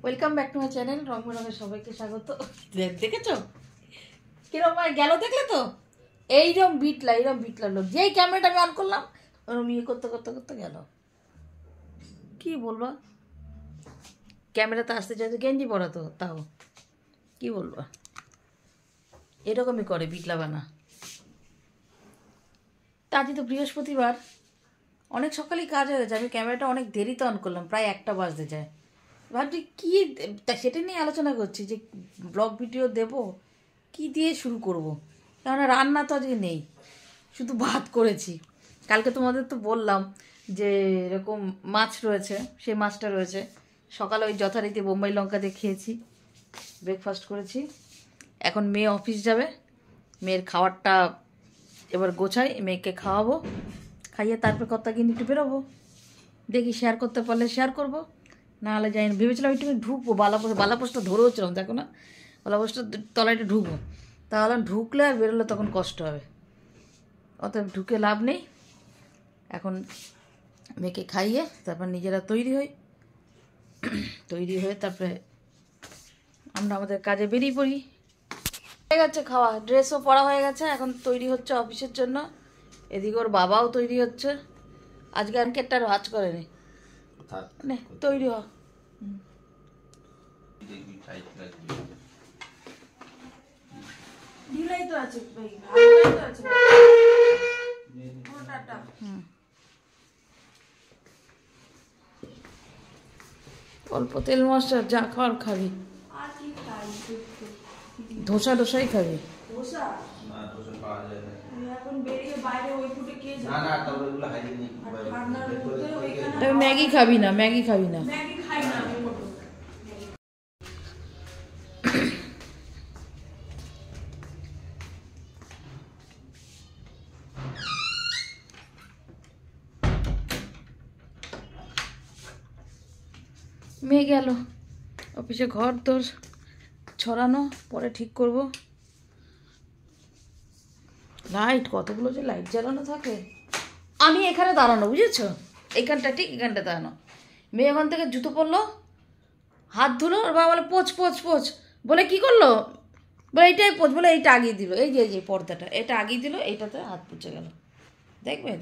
Welcome back to my channel Rong Berong সবাইকে স্বাগত। দেখেছো কিরকম গেল? দেখলে তো এইরকম বিটলা লোক যেই ক্যামেরাটা আমি অন করলাম ওরকম ইয়ে করতে করতে করতে গেল। কি বলবা, ক্যামেরাতে আসতে চাইতো, গেঞ্জি পরা তো, তাও কি বলবা, এরকমই করে বিটলা বানা। তা আজকে তো বৃহস্পতিবার, অনেক সকালেই কাজ হয়ে গেছে। আমি ক্যামেরাটা অনেক দেরিতে অন করলাম, প্রায় 1টা বাজতে যায়। ভাবছি কী সেটা নিয়ে আলোচনা করছি যে ব্লগ ভিডিও দেব কি দিয়ে শুরু করব, কেননা রান্না তো আজকে নেই, শুধু ভাত করেছি। কালকে তোমাদের তো বললাম যে এরকম মাছ রয়েছে, সেই মাছটা রয়েছে। সকালে ওই যথারীতি বোম্বাই লঙ্কা দিয়ে খেয়েছি, ব্রেকফাস্ট করেছি। এখন মেয়ে অফিস যাবে, মেয়ের খাবারটা এবার গোছাই, মেয়েকে খাওয়াবো, খাইয়ে তারপর কর্তা গিয়ে একটু বেরোবো। দেখি শেয়ার করতে পারলে শেয়ার করবো, নাহলে যাই না। ভেবেছিলাম একটু ঢুকবো, বালাপোষটা ধরেওছিলাম, দেখো না, বালাপোষটা তলায় একটু ঢুকবো, তাহলে ঢুকলে আর বেরোলে তখন কষ্ট হবে, অতএব ঢুকে লাভ নেই। এখন মেয়েকে খাইয়ে তারপর নিজেরা তৈরি হয়ে তারপরে আমরা আমাদের কাজে বেরিয়ে পড়ি। হয়ে গেছে খাওয়া, ড্রেসও পরা হয়ে গেছে, এখন তৈরি হচ্ছে অফিসের জন্য। এদিকে ওর বাবাও তৈরি হচ্ছে, আজকে আনকেটটা ভাজ করেনি, মানে তৈরি হ। অল্প তেল মশলা যা খাওয়ার খাবি, ধোসাই খাবি। ম্যাগি খাবি না, মেয়ে গেল অফিসে, ঘর তোর ছড়ানো, পরে ঠিক করব। লাইট কতগুলো যে লাইট জ্বালানো থাকে, আমি এখানে দাঁড়ানো, বুঝেছো, এইখানটা ঠিক এখানটা দাঁড়ানো। মেয়ে ওখান থেকে জুতো পরলো, হাত ধুলো, ওর বাবা বলে পোছ পোছ পোছ, বলে কি করলো, বলে এইটাই পোছ, বলে এইটা আগিয়ে দিল, এই যে পর্দাটা এটা আগিয়ে দিল, এইটাতে হাত পুছে গেল।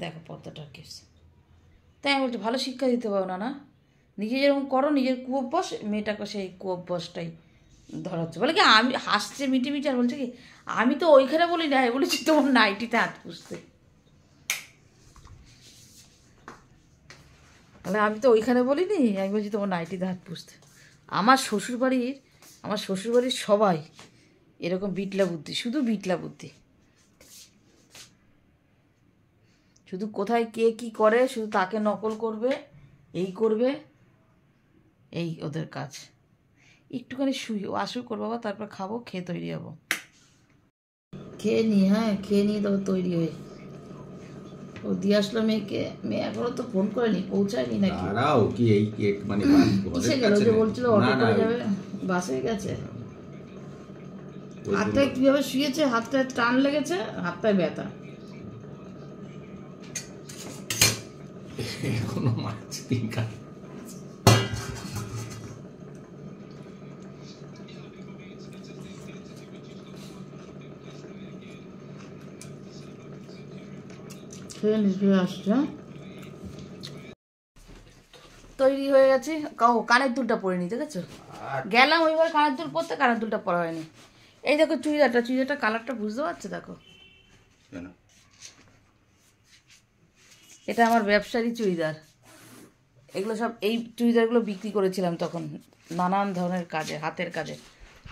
দেখো পর্দাটা কেস। তাই আমি বলছি ভালো শিক্ষা দিতে পারো না, নিজে যেরকম করো, নিজের কুঅভ্যাস, মেয়েটাকে সেই কুঅভ্যাসটাই ধরাচ্ছে। বলে কি, আমি হাসছে মিটি আর বলছে কি, আমি তো ওইখানে বলি না, বলেছি তোমার নাইটিতে হাত পুষতে। তাহলে আমি তো ওইখানে বলিনি, আমি বলছি তোমার নাইটিতে হাত পুষতে। আমার শ্বশুরবাড়ির সবাই এরকম বিটলা বুদ্ধি, শুধু বিটলা বুদ্ধি, শুধু কোথায় কে কি করে শুধু তাকে নকল করবে, এই ওদের কাজ। একটুখানি আসুক ওর বাবা, তারপর খাবো, খেয়ে তৈরি হবো, খেয়ে নিয়ে তবে তৈরি হয়ে ও দিয়ে আসলো মেয়েকে। মেয়ে এখনো তো ফোন করেনি, পৌঁছায়নি নাকি, কিসে গেল যে বলছিল অটো করে যাবে, বাসে গেছে। হাতটায় কিভাবে শুয়েছে, হাতটায় টান লেগেছে, হাতটায় ব্যথা। এখনো মাছ পিঙ্কা তৈরি হয়ে গেছে, কানের দুলটা পরে নি, দেখেছো, গেলাম ওইবার কানের দুল পরতে, কানের দুলটা পরা হয়নি। এই দেখো চুড়িদারটা কালারটা বুঝতে পারছো, দেখো এটা আমার ব্যবসায়ী চুড়িদার। এগুলো সব, এই চুড়িদারগুলো বিক্রি করেছিলাম তখন নানান ধরনের কাজে,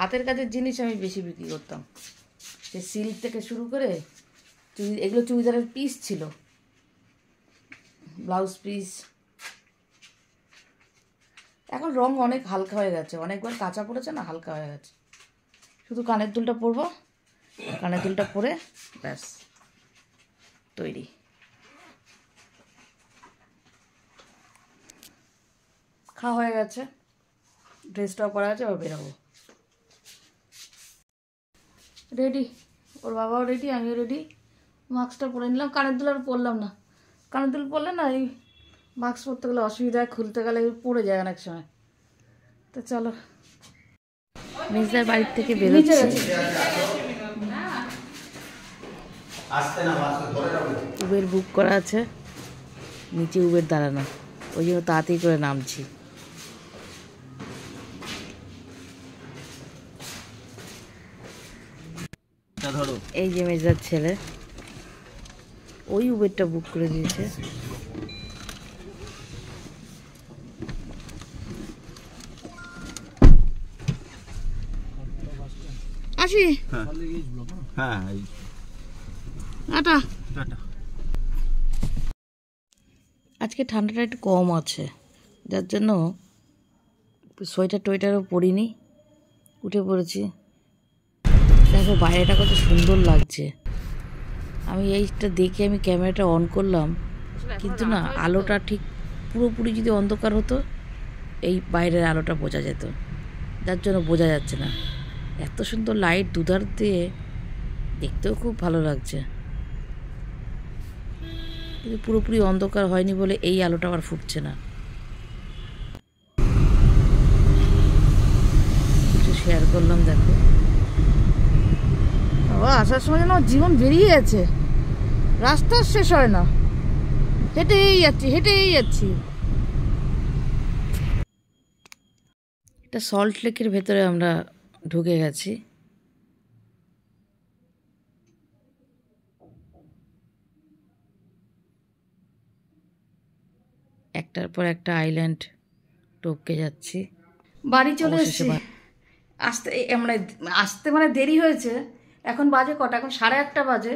হাতের কাজের জিনিস আমি বেশি বিক্রি করতাম, সে সিল্ক থেকে শুরু করে এগুলো চুড়িদারের পিস ছিল, ব্লাউজ পিস। এখন রং অনেক হালকা হয়ে গেছে, অনেকবার কাঁচা পড়েছে না, হালকা হয়ে গেছে। শুধু কানের দুলটা পরবো, কানের দুলটা পরে ব্যাস তৈরি। খাওয়া হয়ে গেছে, ড্রেসটাও পরা গেছে, এবার বেরোবো। রেডি, ওর বাবাও রেডি, আমিও রেডি। মাস্কটা পরে নিলাম, কানের দুল আর পরলাম না, কানের দুল পরলে না এই মাস্ক পরতে গেলে অসুবিধা, খুলতে গেলে পড়ে যায় অনেক সময়। তো চলো মেজদার বাড়ির থেকে বেরোচ্ছি। উবের বুক করা আছে, নিচে উবের দাঁড়ানো, ওই জন্য তাড়াতাড়ি করে নামছি। এই যে মেজদার ছেলে, ওই উবেরটা বুক করে দিয়েছে। আসি, আজকে ঠান্ডাটা একটু কম আছে, যার জন্য সোয়েটার টোয়েটারও পরিনি, উঠে পড়েছি। দেখো বাইরেটা কত সুন্দর লাগছে। আমি এইটা দেখে আমি ক্যামেরাটা অন করলাম, কিন্তু না আলোটা ঠিক পুরোপুরি যদি অন্ধকার হতো এই বাইরের আলোটা বোঝা যেত, যার জন্য বোঝা যাচ্ছে না। এত সুন্দর লাইট দুধার দিয়ে, দেখতেও খুব ভালো লাগছে, কিন্তু পুরোপুরি অন্ধকার হয়নি বলে এই আলোটা আবার ফুটছে না। একটু শেয়ার করলাম। দেখো আসার সময় যেন জীবন বেরিয়ে গেছে, রাস্তা শেষ হয় না, হেঁটেই যাচ্ছি। এটা সল্ট লেকের ভেতরে আমরা ঢুকে গেছি। একটার পর একটা আইল্যান্ড টপকে যাচ্ছি। বাড়ি চলে এসেছি। আসতে মানে দেরি হয়েছে। এখন বাজে কটা? এখন 1:30 বাজে।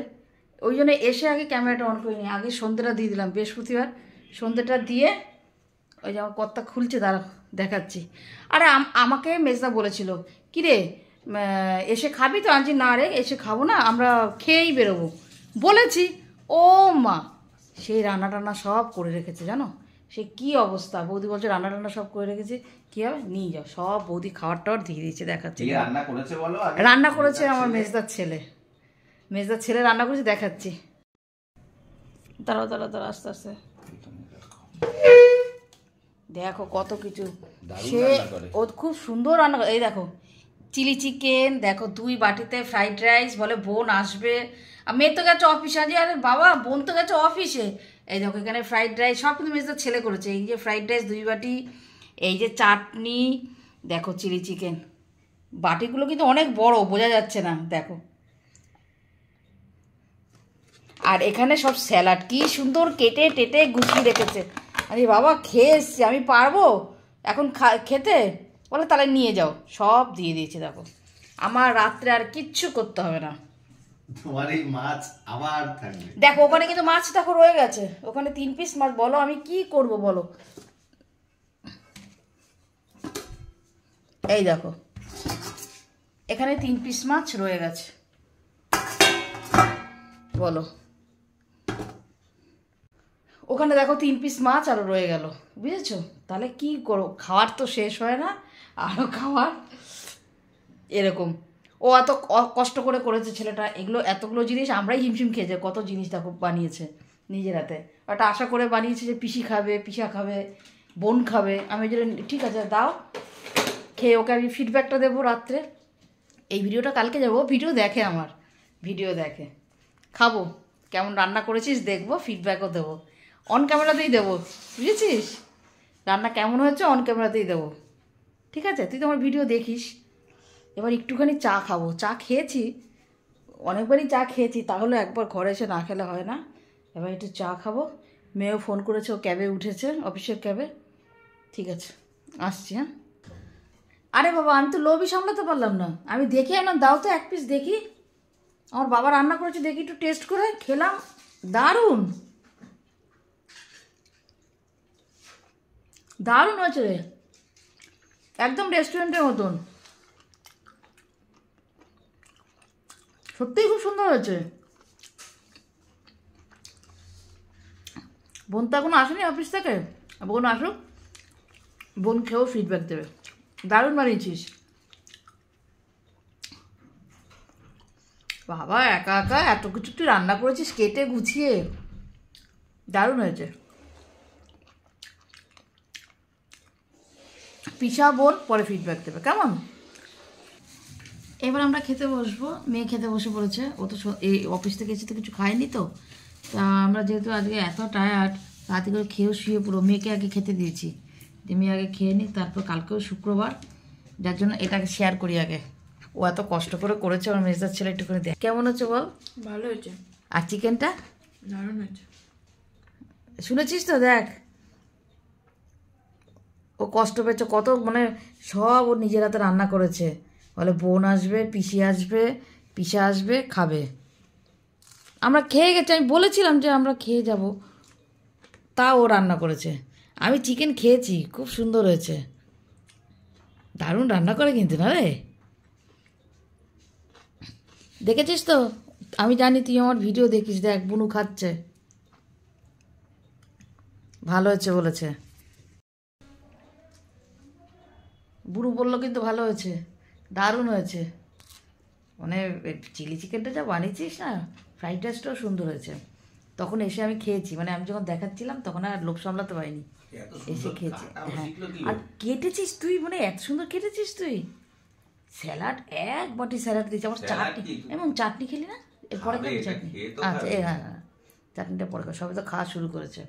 ওই জন্য এসে আগে ক্যামেরাটা অন করে নিই, আগে সন্ধ্যেটা দিয়ে দিলাম। বৃহস্পতিবার সন্ধ্যেটা দিয়ে ওই যে আমার কর্তা খুলছে, দাঁড়া দেখাচ্ছি। আরে আমাকে মেজদা বলেছিল, কিরে এসে খাবি তো? আনছি না রে, এসে খাবো না, আমরা খেয়েই বেরোবো বলেছি। ও মা, সেই রান্না টান্না সব করে রেখেছে জানো, সে কি অবস্থা। বৌদি বলছে রান্না টান্না সব করে রেখেছে, কি হবে নিয়ে যাও। সব বৌদি খাবার টাবার দিয়ে দিয়েছে, দেখাচ্ছে। রান্না করেছে আমার মেজদার ছেলে রান্না করেছে, দেখাচ্ছি। দাঁড়াও আস্তে আস্তে দেখো কত কিছু। সে ও খুব সুন্দর রান্না করে। এই দেখো চিলি চিকেন, দেখো 2 বাটিতে ফ্রাইড রাইস, বলে বোন আসবে। মেয়ে তো গেছে অফিসে। আজ আরে বাবা, বোন তো গেছে অফিসে। এই দেখো এখানে ফ্রাইড রাইস সব কিন্তু মেজদার ছেলে করেছে। এই যে ফ্রাইড রাইস 2 বাটি, এই যে চাটনি, দেখো চিলি চিকেন। বাটিগুলো কিন্তু অনেক বড়, বোঝা যাচ্ছে না, দেখো। আর এখানে সব স্যালাড কি সুন্দর কেটে টেটে গুছিয়ে রেখেছে। আরে বাবা, খেয়ে এসছি, আমি পারবো এখন খেতে? বলে তাহলে নিয়ে যাও। সব দিয়ে দিয়েছে। দেখো আমার রাত্রে আর কিচ্ছু করতে হবে না। তোমার এই মাছ আবার থাকবে। দেখো ওখানে কিন্তু মাছ দেখো রয়ে গেছে, ওখানে 3 পিস মাছ। বলো আমি কি করব বলো। এই দেখো এখানে 3 পিস মাছ রয়ে গেছে, বলো। ওখানে দেখো 3 পিস মাছ আরো রয়ে গেল, বুঝেছো? তাহলে কি করো, খাওয়ার তো শেষ হয় না, আরো খাওয়ার এরকম। ও এত কষ্ট করে করেছে ছেলেটা, এগুলো এতগুলো জিনিস আমরাই হিমশিম খেয়েছে। কত জিনিস দেখো বানিয়েছে নিজের হাতে। একটা আশা করে বানিয়েছে যে পিসি খাবে, পিসা খাবে, বোন খাবে। আমি যেটা ঠিক আছে দাও, খেয়ে ওকে আমি ফিডব্যাকটা দেবো রাত্রে। এই ভিডিওটা কালকে যাবো, ভিডিও দেখে আমার, ভিডিও দেখে। খাবো, কেমন রান্না করেছিস দেখবো, ফিডব্যাকও দেবো। অন ক্যামেরাতেই দেবো, বুঝেছিস? রান্না কেমন হয়েছে অন ক্যামেরাতেই দেবো, ঠিক আছে? তুই তো আমার ভিডিও দেখিস। এবার একটুখানি চা খাবো। চা খেয়েছি, অনেকবারই চা খেয়েছি, তাহলে একবার ঘরে এসে না খেলে হয় না। এবার একটু চা খাবো। মেয়েও ফোন করেছে, ও ক্যাবে উঠেছে, অফিসের ক্যাবে। ঠিক আছে, আসছি। হ্যাঁ, আরে বাবা, আমি তো লোভই সামলাতে পারলাম না। আমি দেখি না, দাও তো 1 পিস দেখি। আমার বাবা রান্না করেছে, দেখি একটু টেস্ট করে। খেলাম, দারুণ দারুণ হয়েছে রে, একদম রেস্টুরেন্টের মতন। সত্যিই খুব সুন্দর হয়েছে। বোন তো এখনো আসেনি অফিস থেকে, বোন আসুক, বোন খেয়েও ফিডব্যাক দেবে। দারুণ বানিয়েছিস বাবা, একা একা এত কিছু তুই রান্না করেছিস, কেটে গুছিয়ে, দারুণ হয়েছে। পিসা বোন পরে ফিডব্যাক দেবে, কেমন? এবার আমরা খেতে বসবো। মেয়ে খেতে বসে পড়েছে। ও তো এই অফিস থেকে এসে তো কিছু খায়নি, তো তা আমরা যেহেতু আজকে এত টায়ার্ড, রাতে করে খেয়েও শুয়ে পুরো মেয়েকে আগে খেতে দিয়েছি, যে মেয়ে আগে খেয়ে নিই, তারপর কালকেও শুক্রবার, যার জন্য এটাকে শেয়ার করি আগে। ও এত কষ্ট করে করেছে, আমার মেজদার ছেলে একটুখানি দেখ কেমন হচ্ছে বল। ভালো হয়েছে, আর চিকেনটা দারুণ হয়েছে। শুনেছিস তো, দেখ ও কষ্ট পেয়েছে কত, মানে সব ও নিজের হাতে রান্না করেছে। বলে বোন আসবে, পিসি আসবে, পিসা আসবে, খাবে। আমরা খেয়ে গেছি, আমি বলেছিলাম যে আমরা খেয়ে যাব, তা ও রান্না করেছে। আমি চিকেন খেয়েছি, খুব সুন্দর হয়েছে, দারুণ রান্না করে কিন্তু না রে। দেখেছিস তো, আমি জানি তুই আমার ভিডিও দেখিস, দেখ বুনু খাচ্ছে, ভালো হয়েছে বলেছে। বুনু বললো কিন্তু ভালো হয়েছে, দারুণ হয়েছে। মানে চিলি চিকেনটা যা বানিয়েছিস না, ফ্রাইড রাইসটাও সুন্দর হয়েছে। তখন এসে আমি খেয়েছি, মানে আমি যখন দেখাচ্ছিলাম তখন আর লোক সামলাতে পারিনি, এসে খেয়েছি। হ্যাঁ, আর কেটেছিস তুই, মানে এত সুন্দর কেটেছিস তুই। স্যালাড, এক বাটি স্যালাড দিয়েছি, আমার চাটনি, এবং চাটনি খেলি না এরপরে খাবি চাটনি? আচ্ছা হ্যাঁ হ্যাঁ, চাটনিটা পরে খাবো, সবে তো খাওয়া শুরু করেছে।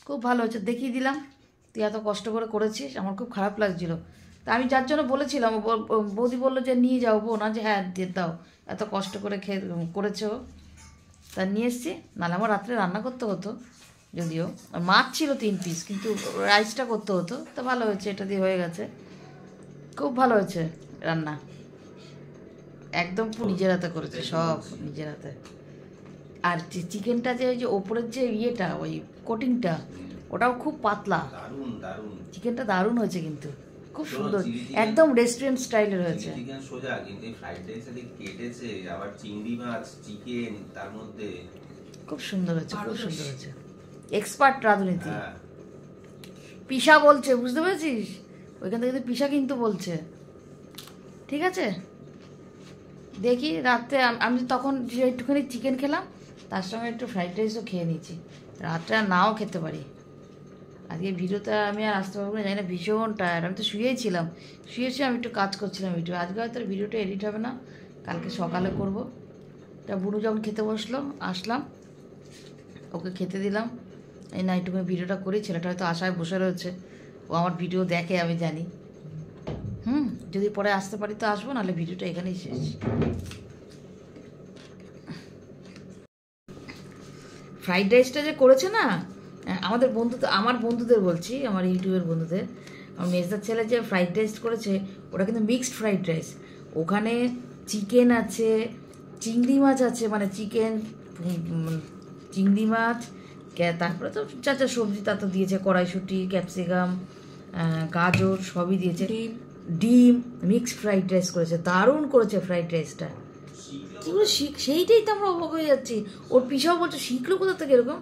খুব ভালো হয়েছে, দেখিয়ে দিলাম তুই এত কষ্ট করে করেছিস, আমার খুব খারাপ লাগছিল। তা আমি যার জন্য বলেছিলাম, বৌদি বললো যে নিয়ে যাও বোন, যে হ্যাঁ দিয়ে দাও, এত কষ্ট করে করেছো, তা নিয়ে এসছি, নাহলে আমার রাত্রে রান্না করতে হতো। যদিও মাছ ছিল 3 পিস, কিন্তু রাইসটা করতে হতো। তো ভালো হয়েছে, এটা দিয়ে হয়ে গেছে, খুব ভালো হয়েছে রান্না, একদম নিজের হাতে করেছে, সব নিজের হাতে। আর চিকেনটা যে ওই যে ওপরের যে ইয়েটা, ওই কোটিংটা, ওটাও খুব পাতলা, চিকেনটা দারুণ হয়েছে কিন্তু, খুব সুন্দর, একদম রেস্টুরেন্ট স্টাইলের হয়েছে। চিকেন সোজা, কিন্তু ফ্রাইড রাইসে কেটেছে আবার চিংড়ি মাছ, চিকেন তার মধ্যে, খুব সুন্দর হয়েছে, খুব সুন্দর হয়েছে, এক্সপার্ট রাজনীতি। হ্যাঁ। পিসা বলছে, বুঝতে পেরেছিস? ওইখান থেকে পিসা কিন্তু বলছে, ঠিক আছে। দেখি রাত্রে আমি তখন যে একটুখানি চিকেন খেলাম, তার সঙ্গে একটু ফ্রাইড রাইসও খেয়ে নিয়েছি, রাত্রে আর নাও খেতে পারি। আজকে ভিডিওতে আমি আর আসতে পারবো না, জানি না, ভীষণ টায়ার্ড। আমি তো শুয়েই ছিলাম, শুয়েছি, আমি একটু কাজ করছিলাম ভিডিও। আজকে হয়তো ভিডিওটা এডিট হবে না, কালকে সকালে করব। তা বুনু যখন খেতে বসলো, আসলাম, ওকে খেতে দিলাম। এই না একটুখানি ভিডিওটা করি, ছেলেটা হয়তো আশায় বসে রয়েছে, ও আমার ভিডিও দেখে আমি জানি। যদি পরে আসতে পারি তো আসবো, নাহলে ভিডিওটা এখানেই শেষ। ফ্রাইড রাইসটা যে করেছে না, আমাদের আমার বন্ধুদের বলছি, আমার ইউটিউবের বন্ধুদের, আমার মেজদার ছেলে যে ফ্রাইড রাইস করেছে, ওটা কিন্তু মিক্সড ফ্রাইড রাইস। ওখানে চিকেন আছে, চিংড়ি মাছ আছে, মানে চিকেন, চিংড়ি মাছ, তারপরে তো যা যা সবজি তা তো দিয়েছে, কড়াইশুঁটি, ক্যাপসিকাম, গাজর সবই দিয়েছে, ডিম, মিক্সড ফ্রাইড রাইস করেছে, দারুণ করেছে ফ্রাইড রাইসটা। কি করে সেইটাই তো আমরা অবাক হয়ে যাচ্ছি। ওর পিসাও বলছে শিখলো কোথা থেকে এরকম,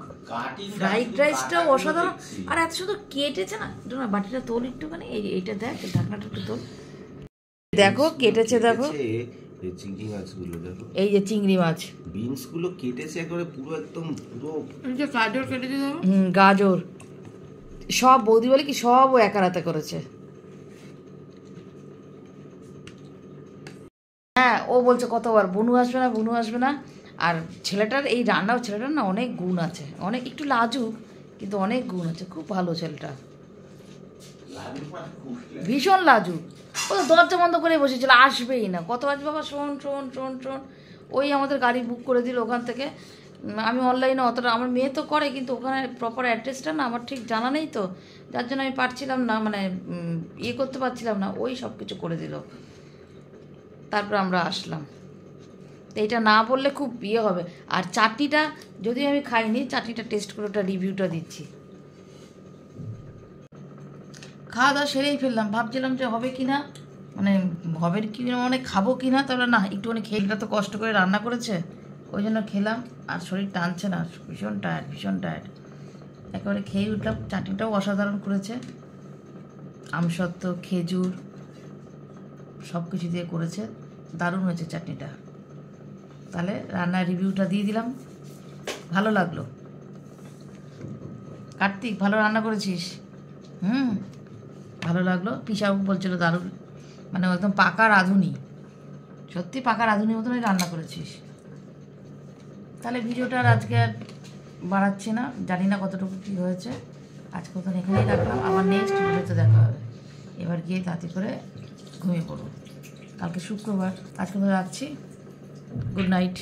ফ্রাইড রাইসটাও অসাধারণ, আর এত সুন্দর কেটেছে না। না বাটিটা তোল একটুখানি, এইটা দেখ, ঢাকনাটা একটু তোল, দেখো কেটেছে, দেখো চিংড়ি মাছগুলো দেখো, এই যে চিংড়ি মাছ, বিনস গুলো কেটেছে একেবারে পুরো একদম পুরো, এই যে গাজর কেটেছে দেখো, গাজর সব বৌদি বলে কি সব ও একার হাতে করেছে। হ্যাঁ, ও বলছে কতবার বুনু আসবে না, বুনু আসবে না। আর ছেলেটার এই রান্নাও, ছেলেটার না অনেক গুণ আছে, অনেক, একটু লাজুক কিন্তু অনেক গুণ আছে, খুব ভালো ছেলেটা, ভীষণ লাজুক। ও তো দরজা বন্ধ করে বসেছিল, আসবেই না। কত আজ বাবা, শোন শোন শোন শোন, ওই আমাদের গাড়ি বুক করে দিল ওখান থেকে। আমি অনলাইনে অতটা, আমার মেয়ে তো করে, কিন্তু ওখানে প্রপার অ্যাড্রেসটা না আমার ঠিক জানা নেই, তো যার জন্য আমি পারছিলাম না, মানে ইয়ে করতে পারছিলাম না, ওই সব কিছু করে দিল। তারপর আমরা আসলাম, তো এটা না বললে খুব ইয়ে হবে। আর চাটনিটা যদিও আমি খাইনি, চাটনিটা টেস্ট করে ওটা রিভিউটা দিচ্ছি। খাওয়া দাওয়া সেরেই ফেললাম, ভাবছিলাম যে হবে কি না, মানে হবে কি না, মানে খাবো কি না, তাহলে না একটুখানি খেয়েটা তো কষ্ট করে রান্না করেছে, ওই জন্য খেলাম। আর শরীর টানছে না, ভীষণ টায়ার্ড, ভীষণ টায়ার্ড, একেবারে খেয়ে উঠলাম। চাটনিটাও অসাধারণ করেছে, আমসত্ত্ব, খেজুর সব কিছু দিয়ে করেছে, দারুণ হয়েছে চাটনিটা। তাহলে রান্নার রিভিউটা দিয়ে দিলাম, ভালো লাগলো। কার্তিক, ভালো রান্না করেছিস। ভালো লাগলো। পিসাও বলছিল দারুণ, মানে একদম পাকা রাঁধুনি, সত্যি পাকা রাঁধুনির মতনই রান্না করেছিস। তাহলে ভিডিওটা আর আজকে আর বাড়াচ্ছি না, জানি না কতটুকু কী হয়েছে, আজকে মতন এখানেই রাখলাম। আবার নেক্সট ভিডিওতে দেখা হবে। এবার গিয়ে তাড়াতাড়ি করে ঘুমিয়ে পড়ো, কালকে শুক্রবার। আজকে তো রাখছি, গুড নাইট।